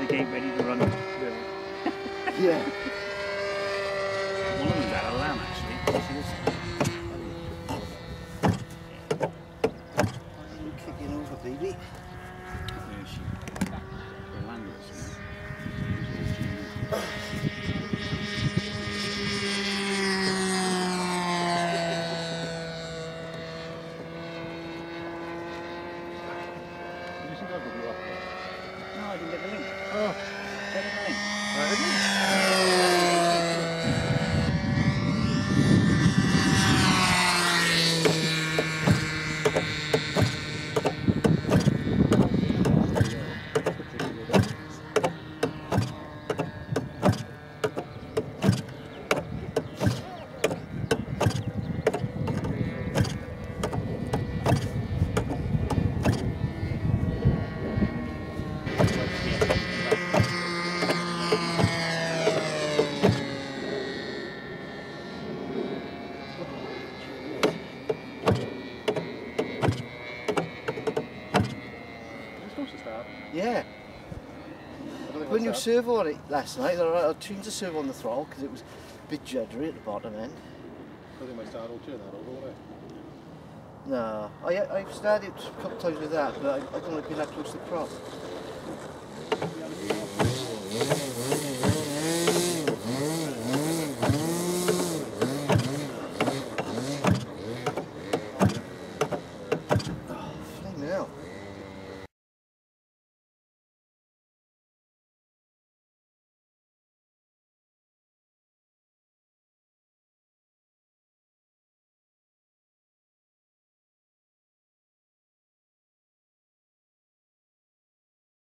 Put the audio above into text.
the gate ready to run. Yeah. One of them's had a lamb actually. You see this? You're kicking over, baby. There she is. The landless. No, I didn't get the link. Oh. Get the link. Yeah. When you servo on it last night, I tuned the servo on the throttle because it was a bit juddery at the bottom end. I think my start will turn that over, won't it? No, I've started a couple of times with that, but I don't like being that close to the prop.